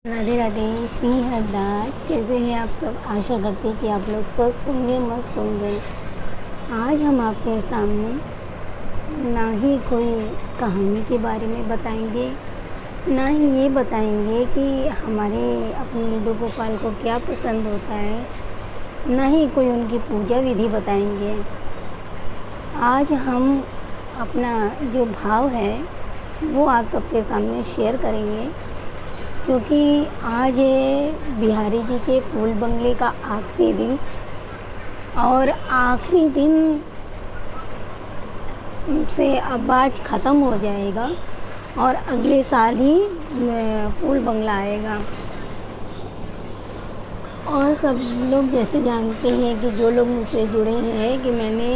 राधे राधे। श्री हरदास। कैसे हैं आप सब? आशा करते हैं कि आप लोग स्वस्थ होंगे, मस्त होंगे। आज हम आपके सामने ना ही कोई कहानी के बारे में बताएंगे, ना ही ये बताएंगे कि हमारे अपने लड्डू गोपाल को क्या पसंद होता है, ना ही कोई उनकी पूजा विधि बताएंगे। आज हम अपना जो भाव है वो आप सबके सामने शेयर करेंगे, क्योंकि आज है बिहारी जी के फूल बंगले का आखिरी दिन। और आखिरी दिन से अब आज ख़त्म हो जाएगा और अगले साल ही फूल बंगला आएगा। और सब लोग जैसे जानते हैं कि जो लोग मुझसे जुड़े हैं कि मैंने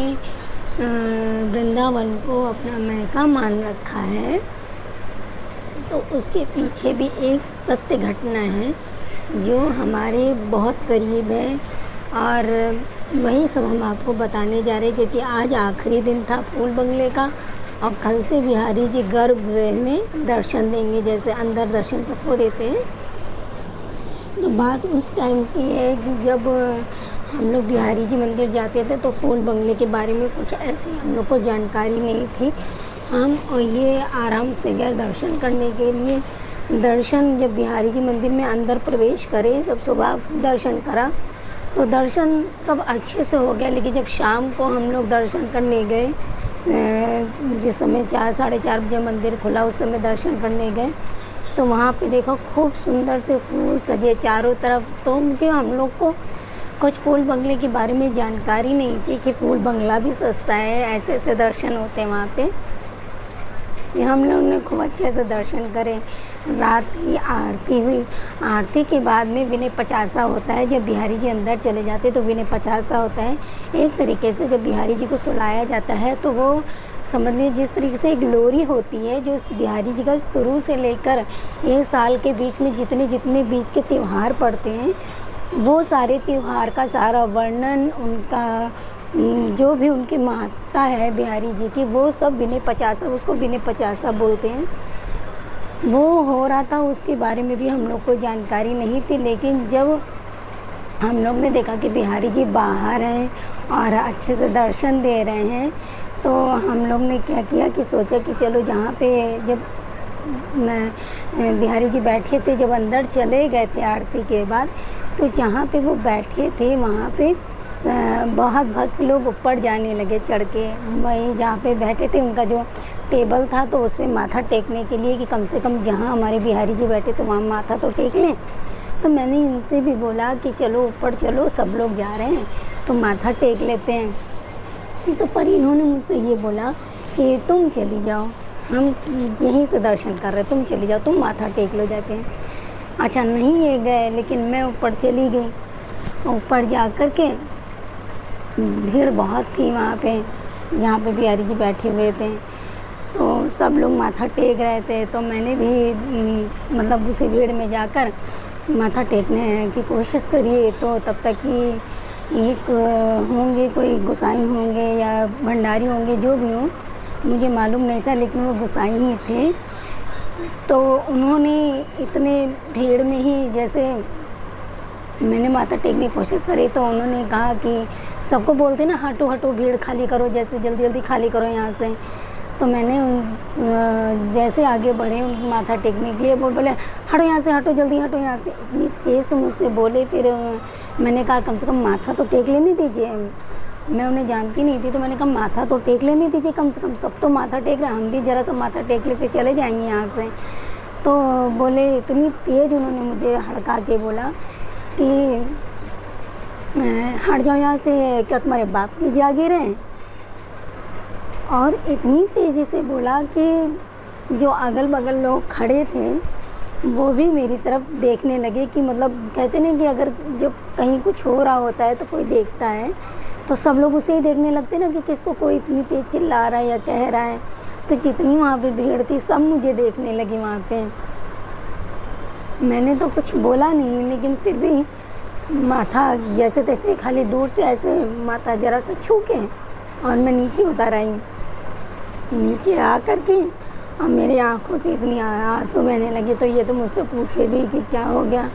वृंदावन को अपना मैका मान रखा है, तो उसके पीछे भी एक सत्य घटना है जो हमारे बहुत करीब है। और वही सब हम आपको बताने जा रहे हैं, क्योंकि आज आखिरी दिन था फूल बंगले का और कल से बिहारी जी गर्भगृह में दर्शन देंगे, जैसे अंदर दर्शन सबको देते हैं। तो बात उस टाइम की है कि जब हम लोग बिहारी जी मंदिर जाते थे तो फूल बंगले के बारे में कुछ ऐसी हम लोग को जानकारी नहीं थी। हम और ये आराम से गए दर्शन करने के लिए। दर्शन जब बिहारी जी मंदिर में अंदर प्रवेश करे, सब सुबह दर्शन करा तो दर्शन सब अच्छे से हो गया। लेकिन जब शाम को हम लोग दर्शन करने गए, जिस समय 4-4:30 बजे मंदिर खुला, उस समय दर्शन करने गए तो वहाँ पे देखो खूब सुंदर से फूल सजे चारों तरफ। तो मुझे हम लोग को कुछ फूल बंगले के बारे में जानकारी नहीं थी कि फूल बंगला भी सस्ता है, ऐसे ऐसे दर्शन होते हैं वहाँ पे। फिर हम लोगों ने खूब अच्छे से दर्शन करे। रात की आरती हुई। आरती के बाद में विनय पचासा होता है। जब बिहारी जी अंदर चले जाते तो विनय पचासा होता है। एक तरीके से जब बिहारी जी को सुलाया जाता है तो वो समझ लीजिए जिस तरीके से एक लोरी होती है जो बिहारी जी का शुरू से लेकर एक साल के बीच में जितने जितने बीच के त्यौहार पड़ते हैं, वो सारे त्यौहार का सारा वर्णन, उनका जो भी उनकी महत्ता है बिहारी जी की, वो सब विनय पचासा, उसको विनय पचासा बोलते हैं, वो हो रहा था। उसके बारे में भी हम लोग को जानकारी नहीं थी। लेकिन जब हम लोग ने देखा कि बिहारी जी बाहर हैं और अच्छे से दर्शन दे रहे हैं, तो हम लोग ने क्या किया कि सोचा कि चलो जहाँ पे जब बिहारी जी बैठे थे, जब अंदर चले गए थे आरती के बाद, तो जहाँ पे वो बैठे थे वहाँ पे बहुत भक्त लोग ऊपर जाने लगे चढ़ के। वहीं जहाँ पे बैठे थे उनका जो टेबल था तो उसमें माथा टेकने के लिए कि कम से कम जहाँ हमारे बिहारी जी बैठे तो वहाँ माथा तो टेक लें। तो मैंने इनसे भी बोला कि चलो ऊपर चलो, सब लोग जा रहे हैं तो माथा टेक लेते हैं। तो पर इन्होंने मुझसे ये बोला कि तुम चली जाओ, हम यहीं से दर्शन कर रहे, तुम चली जाओ, तुम माथा टेक लो जाके। अच्छा, नहीं ये गए, लेकिन मैं ऊपर चली गई। ऊपर जा कर के भीड़ बहुत थी वहाँ पे जहाँ पे बिहारी जी बैठे हुए थे, तो सब लोग माथा टेक रहे थे। तो मैंने भी मतलब उसी भीड़ में जाकर माथा टेकने की कोशिश करी। तो तब तक कि एक होंगे, कोई गोसाई होंगे या भंडारी होंगे, जो भी हो मुझे मालूम नहीं था, लेकिन वो गोसाई ही थे। तो उन्होंने इतने भीड़ में ही, जैसे मैंने माथा टेकने की कोशिश करी तो उन्होंने कहा कि सबको बोलते ना, हटो हटो, भीड़ खाली करो, जैसे जल्दी जल्दी खाली करो यहाँ से। तो मैंने जैसे आगे बढ़े उनको माथा टेकने के लिए, वो बोले हटो यहाँ से, हटो जल्दी, हटो यहाँ से, इतनी तेज़ से मुझसे बोले। फिर मैंने कहा कम से कम माथा तो टेक लेने दीजिए। मैं उन्हें जानती नहीं थी, तो मैंने कहा माथा तो टेक लेने दीजिए कम से कम, सब तो माथा टेक रहे हैं, हम भी ज़रा सा माथा टेक ले फिर चले जाएंगे यहाँ से। तो बोले, इतनी तेज़ उन्होंने मुझे हड़का के बोला कि हट जाओ यहाँ से, क्या तुम्हारे बाप की जागीर है। और इतनी तेज़ी से बोला कि जो अगल बगल लोग खड़े थे वो भी मेरी तरफ देखने लगे। कि मतलब कहते नहीं कि अगर जब कहीं कुछ हो रहा होता है तो कोई देखता है, तो सब लोग उसे ही देखने लगते ना कि किसको कोई इतनी तेज़ चिल्ला रहा है या कह रहा है। तो जितनी वहाँ पे भीड़ थी सब मुझे देखने लगी वहाँ पे। मैंने तो कुछ बोला नहीं, लेकिन फिर भी माथा जैसे तैसे खाली दूर से ऐसे माथा जरा सा छू के और मैं नीचे उतर आई। नीचे आ कर के और मेरी आँखों से इतनी आंसू बहने लगे। तो ये तो मुझसे पूछे भी कि क्या हो गया।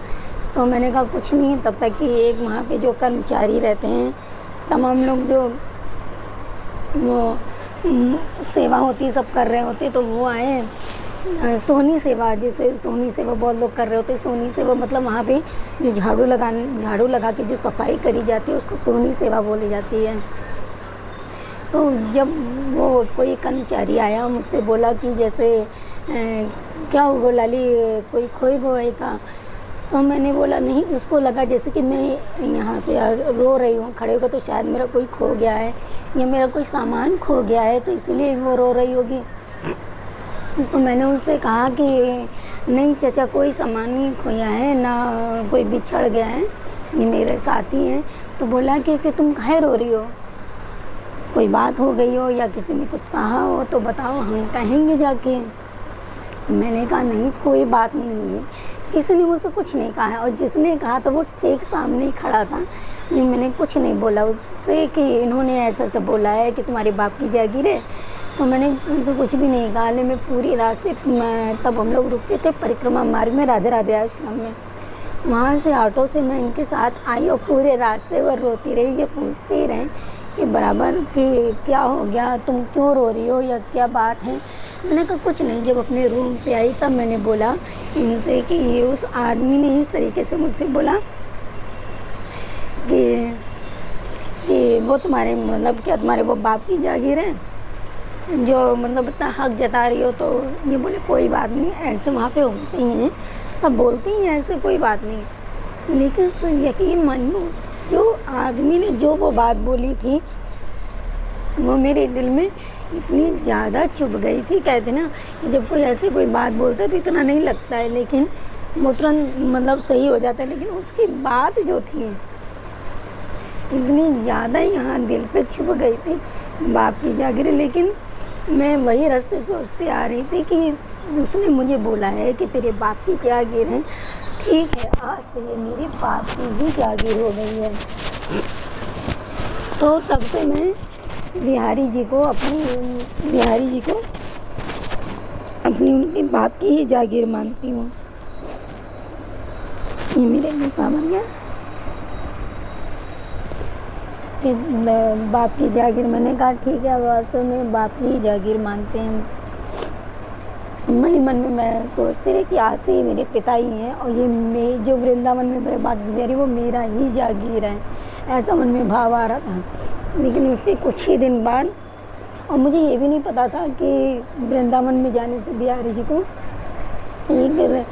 तो मैंने कहा कुछ नहीं। तब तक कि एक वहाँ पे जो कर्मचारी रहते हैं, तमाम लोग जो वो सेवा होती है सब कर रहे होते, तो वो आए। सोहनी सेवा, जैसे सोहनी सेवा बहुत लोग कर रहे होते। सोहनी सेवा मतलब वहाँ पे जो झाड़ू लगा के जो सफाई करी जाती है उसको सोहनी सेवा बोली जाती है। तो जब वो कोई कर्मचारी आया, मुझसे बोला कि जैसे क्या हुआ लाली, कोई खोई गोई का। तो मैंने बोला नहीं। उसको लगा जैसे कि मैं यहाँ पे रो रही हूँ खड़े होकर, तो शायद मेरा कोई खो गया है या मेरा कोई सामान खो गया है, तो इसीलिए वो रो रही होगी। तो मैंने उनसे कहा कि नहीं चाचा, कोई सामान नहीं खोया है, ना कोई बिछड़ गया है, ये मेरे साथी हैं। तो बोला कि फिर तुम काहे रो रही हो, कोई बात हो गई हो या किसी ने कुछ कहा हो तो बताओ, हम कहेंगे जाके। मैंने कहा नहीं, कोई बात नहीं हुई है, किसी ने मुझसे कुछ नहीं कहा है। और जिसने कहा तो वो ठीक सामने ही खड़ा था। नहीं, मैंने कुछ नहीं बोला उससे कि इन्होंने ऐसा ऐसा बोला है कि तुम्हारे बाप की जागीर है। तो मैंने उनसे कुछ भी नहीं कहा। मैं पूरी रास्ते तब हम लोग रुके थे परिक्रमा मार्ग में, राधे राधे आश्रम में। वहाँ से ऑटो से मैं इनके साथ आई और पूरे रास्ते भर रोती रही। ये पूछते ही रहे कि बराबर कि क्या हो गया, तुम क्यों रो रही हो या क्या बात है। मैंने कहा कुछ नहीं। जब अपने रूम पे आई तब मैंने बोला इनसे कि ये उस आदमी ने इस तरीके से मुझसे बोला कि वो तुम्हारे मतलब क्या तुम्हारे वो बाप की जागीर है, जो मतलब इतना हक जता रही हो। तो ये बोले कोई बात नहीं, ऐसे वहाँ पे होते ही हैं, सब बोलते ही हैं, ऐसे कोई बात नहीं। लेकिन यकीन मानिए जो आदमी ने जो वो बात बोली थी वो मेरे दिल में इतनी ज़्यादा चुभ गई थी। कहते ना कि जब कोई ऐसी कोई बात बोलता है तो इतना नहीं लगता है, लेकिन वो तुरंत मतलब सही हो जाता है। लेकिन उसकी बात जो थी इतनी ज़्यादा यहाँ दिल पे छुप गई थी, बाप की जागीर। लेकिन मैं वही रास्ते सोचते आ रही थी कि उसने मुझे बोला है कि तेरे बाप की जागीर है। ठीक है, आज से ये मेरे बाप की भी जागीर हो गई है। तो तब से मैं बिहारी जी को अपनी उनके बाप की ही जागीर मानती हूँ। ये मेरे लिफा बन गया कि बाप की जागीर। मैंने कहा ठीक है, वास्तव में बाप की ही जागीर मानते हैं। मन ही मन में मैं सोचती रही कि आज से ये मेरे पिता ही हैं और ये जो वृंदावन में मेरे बाप बिहारी वो मेरा ही जागीर है, ऐसा मन में भाव आ रहा था। लेकिन उसके कुछ ही दिन बाद, और मुझे ये भी नहीं पता था कि वृंदावन में जाने से बिहारी जी को एक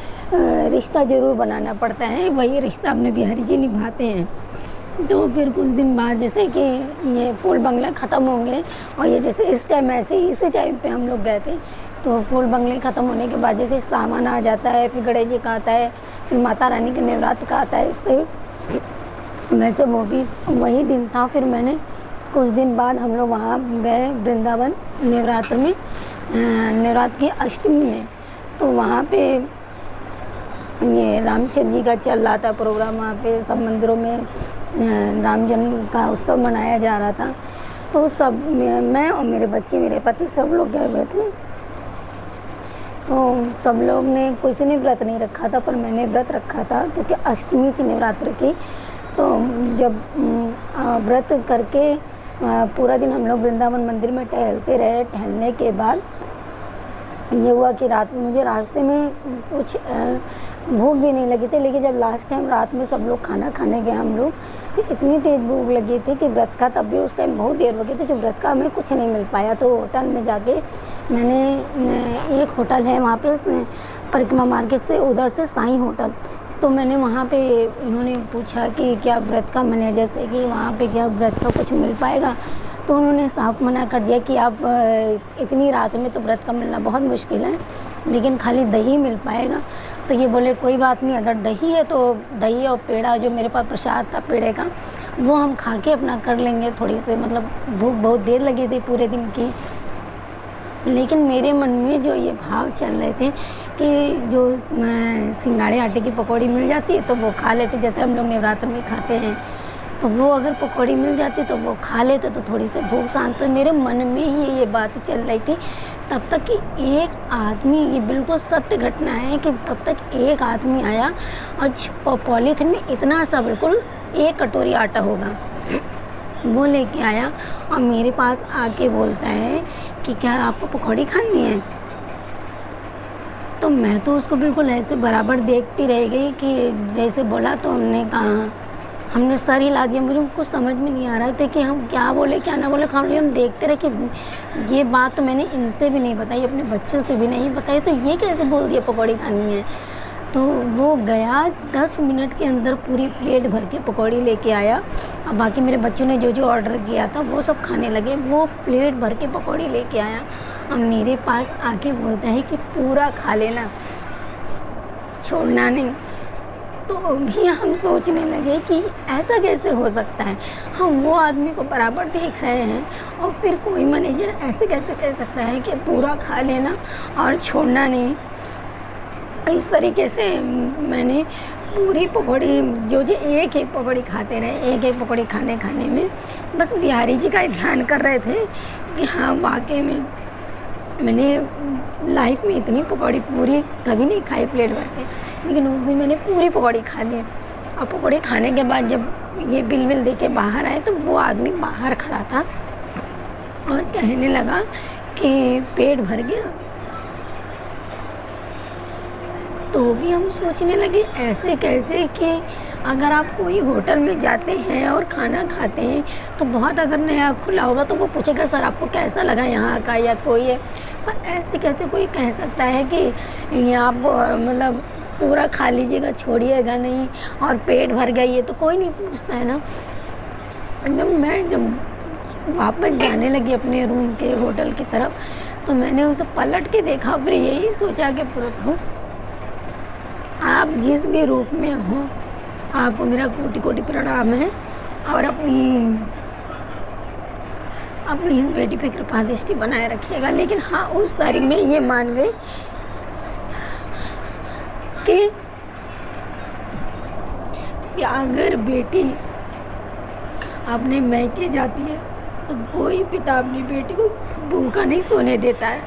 रिश्ता ज़रूर बनाना पड़ता है, वही रिश्ता अपने बिहारी जी निभाते हैं। तो फिर कुछ दिन बाद जैसे कि ये फूल बंगला ख़त्म होंगे और ये जैसे इस टाइम ऐसे ही इसी टाइम पे हम लोग गए थे। तो फूल बंगले ख़त्म होने के बाद जैसे सावन आ जाता है, फिर गणेश जी का आता है, फिर माता रानी के नवरात्र का आता है, उसके वैसे वो भी वही दिन था। फिर मैंने कुछ दिन बाद हम लोग वहाँ गए वृंदावन नवरात्र में, नवरात्र की अष्टमी में। तो वहाँ पे ये रामचंद्र जी का चल रहा था प्रोग्राम। वहाँ पे सब मंदिरों में राम जन्म का उत्सव मनाया जा रहा था। तो सब मैं और मेरे बच्चे, मेरे पति, सब लोग गए हुए थे। तो सब लोग ने, किसी ने व्रत नहीं रखा था, पर मैंने व्रत रखा था क्योंकि अष्टमी थी नवरात्र की। तो जब व्रत करके पूरा दिन हम लोग वृंदावन मंदिर में टहलते रहे। टहलने के बाद ये हुआ कि रात में मुझे रास्ते में कुछ भूख भी नहीं लगी थी। लेकिन जब लास्ट टाइम रात में सब लोग खाना खाने गए हम लोग, तो इतनी तेज़ भूख लगी थी कि व्रत का तब भी उस टाइम बहुत देर हो गई थी, जो व्रत का हमें कुछ नहीं मिल पाया। तो होटल में जाके मैंने, एक होटल है वहाँ पे परिक्रमा मार्केट से उधर से साईं होटल, तो मैंने वहाँ पे, उन्होंने पूछा कि क्या व्रत का मैंने जैसे कि वहाँ पे क्या व्रत का कुछ मिल पाएगा। तो उन्होंने साफ मना कर दिया कि आप इतनी रात में तो व्रत का मिलना बहुत मुश्किल है, लेकिन खाली दही मिल पाएगा। तो ये बोले कोई बात नहीं, अगर दही है तो दही और पेड़ा, जो मेरे पास प्रसाद था पेड़े का, वो हम खा के अपना कर लेंगे। थोड़ी सी मतलब भूख बहुत देर लगी थी पूरे दिन की। लेकिन मेरे मन में जो ये भाव चल रहे थे कि जो सिंगाड़े आटे की पकौड़ी मिल जाती है तो वो खा लेते, जैसे हम लोग नवरात्र में खाते हैं, तो वो अगर पकौड़ी मिल जाती तो वो खा लेते तो थोड़ी सी भूख शांत। तो मेरे मन में ही ये बात चल रही थी तब तक कि एक आदमी, ये बिल्कुल सत्य घटना है कि तब तक एक आदमी आया और पॉलीथिन में इतना सा बिल्कुल 1 कटोरी आटा होगा वो लेके आया और मेरे पास आके बोलता है कि क्या आपको पकौड़ी खानी है। तो मैं तो उसको बिल्कुल ऐसे बराबर देखती रह गई कि जैसे बोला तो हमने सर हिला दिया। मुझे कुछ समझ में नहीं आ रहा था कि हम क्या बोले क्या ना बोले, खाली हम देखते रहे कि ये बात तो मैंने इनसे भी नहीं बताई, अपने बच्चों से भी नहीं बताई, तो ये कैसे बोल दिया पकौड़ी खानी है। तो वो गया 10 मिनट के अंदर पूरी प्लेट भर के पकौड़ी लेके आया और बाकी मेरे बच्चों ने जो जो ऑर्डर किया था वो सब खाने लगे। वो प्लेट भर के पकौड़ी लेके आया और मेरे पास आके बोलता है कि पूरा खा लेना, छोड़ना नहीं। तो भी हम सोचने लगे कि ऐसा कैसे हो सकता है, हम वो आदमी को बराबर देख रहे हैं और फिर कोई मैनेजर ऐसे कैसे कह सकता है कि पूरा खा लेना और छोड़ना नहीं। इस तरीके से मैंने पूरी पकौड़ी जो एक एक पकौड़ी खाते रहे, एक एक पकौड़ी खाने में बस बिहारी जी का ही ध्यान कर रहे थे कि हाँ वाकई में मैंने लाइफ में इतनी पकौड़ी पूरी कभी नहीं खाई प्लेट भर के, लेकिन उस दिन मैंने पूरी पकौड़ी खा ली। और पकौड़ी खाने के बाद जब ये बिल दे के बाहर आए तो वो आदमी बाहर खड़ा था और कहने लगा कि पेट भर गया। तो भी हम सोचने लगे ऐसे कैसे कि अगर आप कोई होटल में जाते हैं और खाना खाते हैं तो बहुत अगर नया खुला होगा तो वो पूछेगा सर आपको कैसा लगा यहाँ का, या कोई है। पर ऐसे कैसे कोई कह सकता है कि ये आपको मतलब पूरा खा लीजिएगा छोड़िएगा नहीं और पेट भर गया, ये तो कोई नहीं पूछता है ना। जब वापस जाने लगी अपने रूम के होटल की तरफ तो मैंने उसे पलट के देखा, फिर यही सोचा कि प्रभु आप जिस भी रूप में हो आपको मेरा कोटि कोटि प्रणाम है और अपनी इस बेटी पे कृपा दृष्टि बनाए रखिएगा। लेकिन हाँ उस तारीख में ये मान गई कि अगर बेटी अपने मैके जाती है तो कोई पिता अपनी बेटी को भूखा नहीं सोने देता है,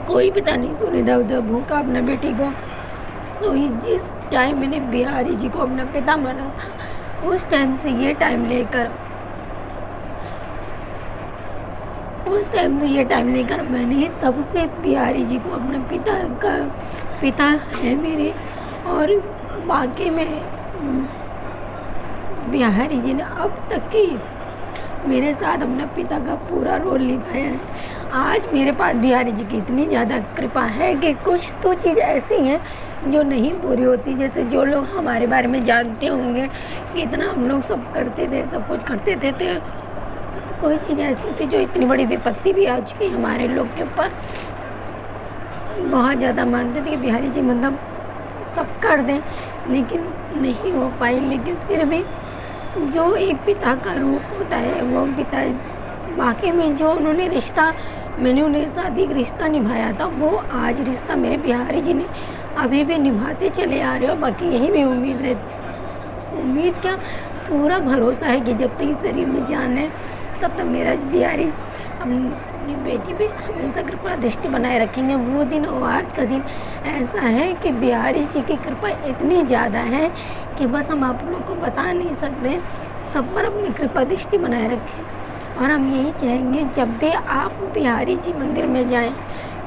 कोई पिता नहीं सोने देता भूखा अपना बेटी को। तो जिस टाइम मैंने बिहारी जी को अपना पिता माना था उस टाइम से ये टाइम लेकर मैंने तब से बिहारी जी को अपने पिता है मेरे। और वाकई में बिहारी जी ने अब तक की मेरे साथ अपने पिता का पूरा रोल निभाया है। आज मेरे पास बिहारी जी की इतनी ज़्यादा कृपा है कि कुछ तो चीज़ ऐसी हैं जो नहीं पूरी होती। जैसे जो लोग हमारे बारे में जानते होंगे कि इतना हम लोग सब करते थे, सब कुछ करते थे, तो कोई चीज़ ऐसी थी जो इतनी बड़ी विपत्ति भी आ चुकी हमारे लोग के ऊपर। बहुत ज़्यादा मानते थे कि बिहारी जी मतलब सब कर दें, लेकिन नहीं हो पाई। लेकिन फिर भी जो एक पिता का रूप होता है वो पिता वाकई में जो उन्होंने रिश्ता, मैंने उन्हें साथ एक रिश्ता निभाया था, वो आज रिश्ता मेरे बिहारी जी ने अभी भी निभाते चले आ रहे हो। बाकी यही भी उम्मीद क्या पूरा भरोसा है कि जब तक इस शरीर में जान है तब तक मेरा बिहारी अपनी बेटी पे हमेशा कृपा दृष्टि बनाए रखेंगे। वो दिन और आज का दिन ऐसा है कि बिहारी जी की कृपा इतनी ज़्यादा है कि बस हम आप लोग को बता नहीं सकते। सब पर अपनी कृपा दृष्टि बनाए रखें। और हम यही कहेंगे जब भी आप बिहारी जी मंदिर में जाएं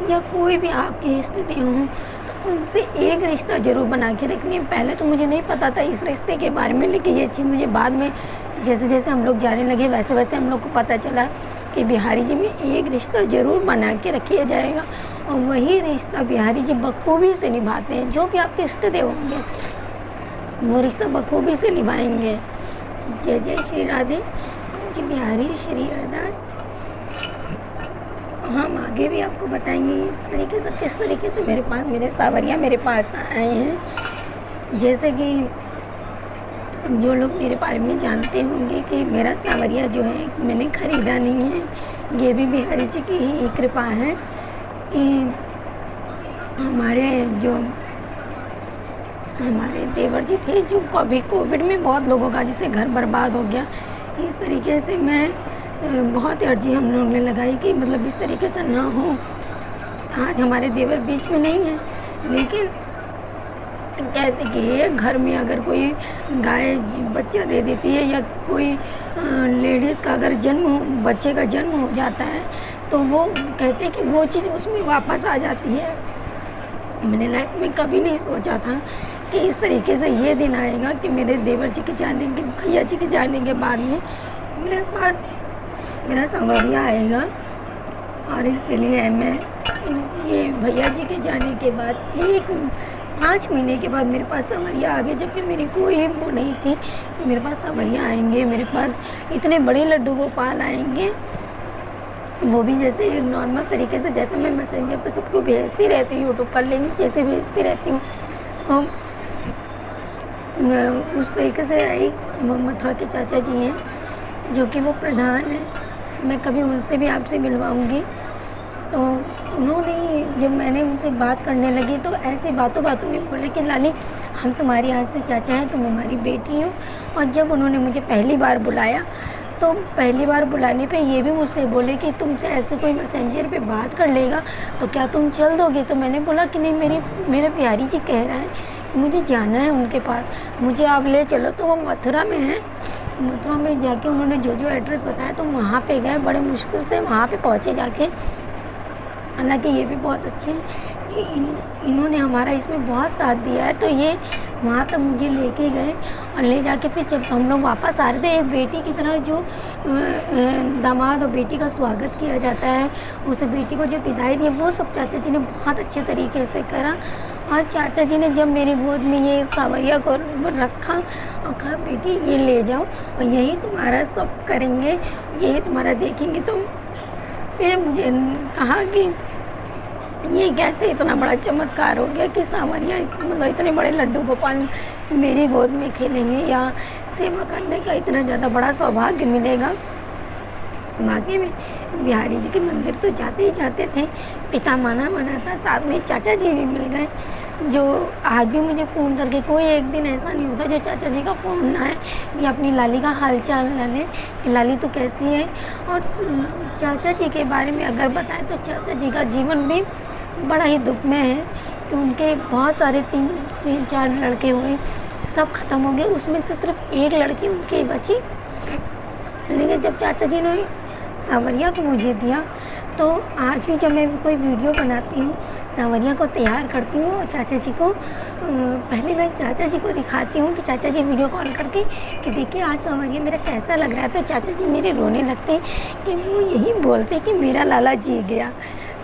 या कोई भी आपके इष्ट देव हों तो उनसे एक रिश्ता ज़रूर बना के रखेंगे। पहले तो मुझे नहीं पता था इस रिश्ते के बारे में, लेकिन ये चीज़ मुझे बाद में जैसे जैसे हम लोग जाने लगे वैसे वैसे हम लोग को पता चला कि बिहारी जी में एक रिश्ता ज़रूर बना के रखिया जाएगा। और वही रिश्ता बिहारी जी बखूबी से निभाते हैं। जो भी आपके इष्ट देव होंगे वो रिश्ता बखूबी से निभाएंगे। जय जय श्री राधे जी बिहारी श्री अरदास। हम आगे भी आपको बताएंगे इस तरीके से किस तरीके से मेरे सावरिया मेरे पास आए हैं। जैसे कि जो लोग मेरे बारे में जानते होंगे कि मेरा सावरिया जो है मैंने ख़रीदा नहीं है, ये भी बिहारी जी की ही कृपा है कि हमारे देवर जी थे जो कोविड में बहुत लोगों का जैसे घर बर्बाद हो गया। इस तरीके से मैं बहुत अर्जी हम लोगों ने लगाई कि मतलब इस तरीके से ना हो। आज हमारे देवर बीच में नहीं है, लेकिन कहते कि ये घर में अगर कोई गाय बच्चा दे देती है या कोई लेडीज़ का अगर बच्चे का जन्म हो जाता है तो वो कहते हैं कि वो चीज़ उसमें वापस आ जाती है। मैंने लाइफ में कभी नहीं सोचा था कि इस तरीके से ये दिन आएगा कि मेरे देवर जी के जाने के, भैया जी के जाने के बाद में मेरे पास मेरा संवरिया आएगा। और इसीलिए मैं ये भैया जी के जाने के बाद 5 महीने के बाद मेरे पास संवरिया आ गए, जबकि मेरी कोई वो नहीं थी कि मेरे पास संवरिया आएंगे, मेरे पास इतने बड़े लड्डू गोपाल आएंगे। वो भी जैसे एक नॉर्मल तरीके से, जैसे मैं मैसेंजर पे सबको भेजती रहती हूँ, यूट्यूब का लिंक जैसे भेजती रहती हूँ, तो उस तरीके से एक मथुरा के चाचा जी हैं जो कि वो प्रधान हैं। मैं कभी उनसे भी आपसे मिलवाऊँगी। तो उन्होंने, जब मैंने उनसे बात करने लगी तो ऐसे बातों बातों में बोले कि लाली हम तुम्हारी आज से चाचा हैं, तुम हमारी बेटी हो। और जब उन्होंने मुझे पहली बार बुलाया तो पहली बार बुलाने पे ये भी मुझसे बोले कि तुमसे ऐसे कोई मैसेंजर पे बात कर लेगा तो क्या तुम चल दोगे। तो मैंने बोला कि नहीं, मेरे प्यारी जी कह रहा है कि मुझे जाना है उनके पास, मुझे आप ले चलो। तो वो मथुरा में है। मथुरा में जाके उन्होंने जो जो एड्रेस बताया तो वहाँ पे गए, बड़े मुश्किल से वहाँ पे पहुँचे जाके। हालांकि ये भी बहुत अच्छे हैं कि इन्होंने हमारा इसमें बहुत साथ दिया है। तो ये वहाँ तक मुझे लेके गए और ले जाके फिर जब हम लोग वापस आ रहे थे, एक बेटी की तरह जो दामाद और बेटी का स्वागत किया जाता है, उस बेटी को जो विदाई दी, वो सब चाचा जी ने बहुत अच्छे तरीके से करा। और चाचा जी ने जब मेरी गोद में ये सांवरिया को रखा और कहा बेटी ये ले जाओ और यही तुम्हारा सब करेंगे, यही तुम्हारा देखेंगे तुम। फिर मुझे कहा कि ये कैसे इतना बड़ा चमत्कार हो गया कि सांवरिया मतलब इतने बड़े लड्डू गोपाल मेरी गोद में खेलेंगे या सेवा करने का इतना ज़्यादा बड़ा सौभाग्य मिलेगा। वाकई में बिहारी जी के मंदिर तो जाते ही जाते थे, पिता माना था, साथ में चाचा जी भी मिल गए जो आज भी मुझे फ़ोन करके, कोई एक दिन ऐसा नहीं होता जो चाचा जी का फ़ोन ना है या अपनी लाली का हाल चाल ना लें कि लाली तो कैसी है। और चाचा जी के बारे में अगर बताएं तो चाचा जी का जीवन भी बड़ा ही दुख में है कि उनके बहुत सारे 3-4 लड़के हुए, सब ख़त्म हो गए, उसमें से सिर्फ एक लड़की उनकी बची। लेकिन जब चाचा जी ने सांवरिया को मुझे दिया तो आज भी जब मैं कोई वीडियो बनाती हूँ, सांवरिया को तैयार करती हूँ और चाचा जी को पहले मैं चाचा जी को दिखाती हूँ कि चाचा जी वीडियो कॉल करके कि देखिए आज सांवरिया मेरा कैसा लग रहा है। तो चाचा जी मेरे रोने लगते हैं कि वो यही बोलते कि मेरा लाला जी गया।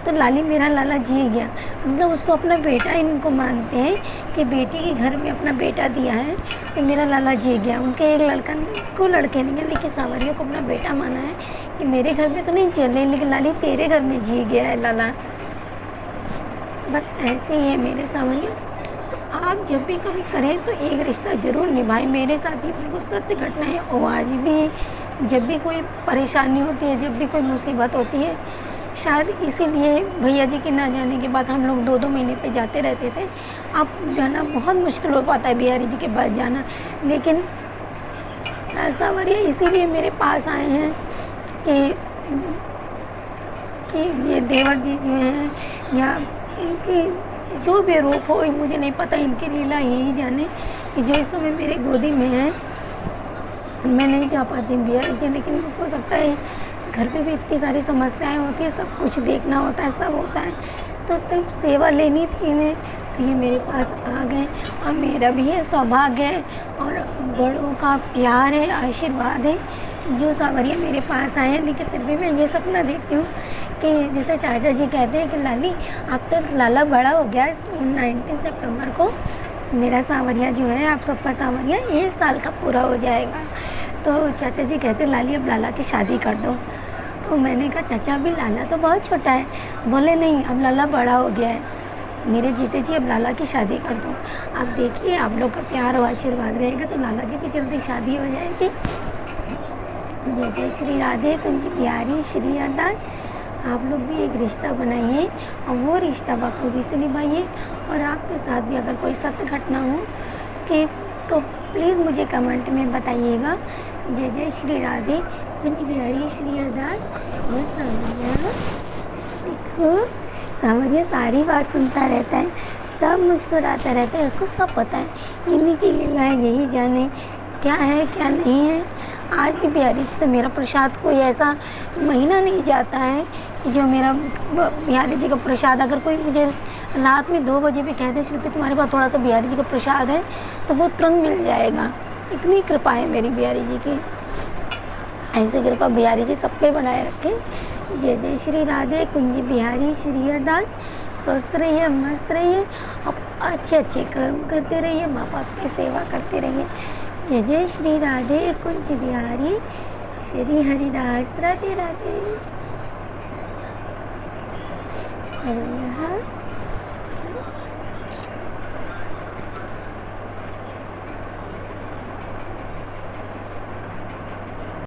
तो लाली मेरा लाला जी गया मतलब उसको अपना बेटा इनको मानते हैं कि बेटी के घर में अपना बेटा दिया है तो मेरा लाला जी गया। उनके एक लड़का को लड़के नहीं है, लेकिन सांवरिया को अपना बेटा माना है कि मेरे घर में तो नहीं चले, लेकिन लाली तेरे घर में जी गया है लाला। बस ऐसे ही है मेरे सांवरिया। तो आप जब भी कभी करें तो एक रिश्ता ज़रूर निभाएं। मेरे साथ ही बिल्कुल सत्य घटना है। और आज भी जब भी कोई परेशानी होती है, जब भी कोई मुसीबत होती है, शायद इसीलिए भैया जी के ना जाने के बाद हम लोग 2-2 महीने पे जाते रहते थे। अब जाना बहुत मुश्किल हो पाता है बिहारी जी के पास जाना, लेकिन शायद सांवरिया इसीलिए मेरे पास आए हैं कि ये देवर जी जो हैं या इनकी जो भी रूप हो, मुझे नहीं पता, इनकी लीला यही जाने कि जो इस समय मेरे गोदी में है। मैं नहीं जा पाती बिहारी जी, लेकिन हो सकता है घर पे भी इतनी सारी समस्याएं होती है, सब कुछ देखना होता है, सब होता है, तो तब सेवा लेनी थी इन्हें, तो ये मेरे पास आ गए। और मेरा भी ये सौभाग्य है और बड़ों का प्यार है, आशीर्वाद है जो सांवरिया मेरे पास आए हैं। लेकिन फिर भी मैं ये सपना देखती हूँ कि जैसे चाचा जी कहते हैं कि लाली अब तो लाला बड़ा हो गया। 19 सितंबर को मेरा सांवरिया जो है, आप सबका सांवरिया 1 साल का पूरा हो जाएगा। तो चाचा जी कहते लाली अब लाला की शादी कर दो। तो मैंने कहा चाचा अभी लाला तो बहुत छोटा है। बोले नहीं, अब लाला बड़ा हो गया है मेरे जीते जी, अब लाला की शादी कर दो। आप देखिए आप लोग का प्यार और आशीर्वाद रहेगा तो लाला की भी जल्दी शादी हो जाएगी। जय जय श्री राधे कुंज बिहारी श्री अड्डा। आप लोग भी एक रिश्ता बनाइए और वो रिश्ता बखूबी से निभाइए। और आपके साथ भी अगर कोई सत्य घटना हो कि तो प्लीज़ मुझे कमेंट में बताइएगा। जय जय श्री राधे कुंज बिहारी श्री हरदास और सांवरिया। देखो सांवरिया सारी बात सुनता रहता है, सब मुस्कुराता रहता है, उसको सब पता है। इन्हीं की लीला है, यही जाने क्या है क्या नहीं है। आज भी बिहारी जी से मेरा प्रसाद कोई ऐसा महीना नहीं जाता है कि जो मेरा बिहारी जी का प्रसाद, अगर कोई मुझे रात में 2 बजे भी कहते शिल्पी तुम्हारे पास थोड़ा सा बिहारी जी का प्रसाद है, तो वो तुरंत मिल जाएगा। इतनी कृपा है मेरी बिहारी जी की। ऐसी कृपा बिहारी जी सब पे बनाए रखें। जय जय श्री राधे कुंज बिहारी श्री हरदास। स्वस्थ रहिए, मस्त रहिए, और अच्छे अच्छे कर्म करते रहिए, माँ बाप की सेवा करते रहिए। जय जय श्री राधे कुंज बिहारी श्री हरिदास। राधे राधे।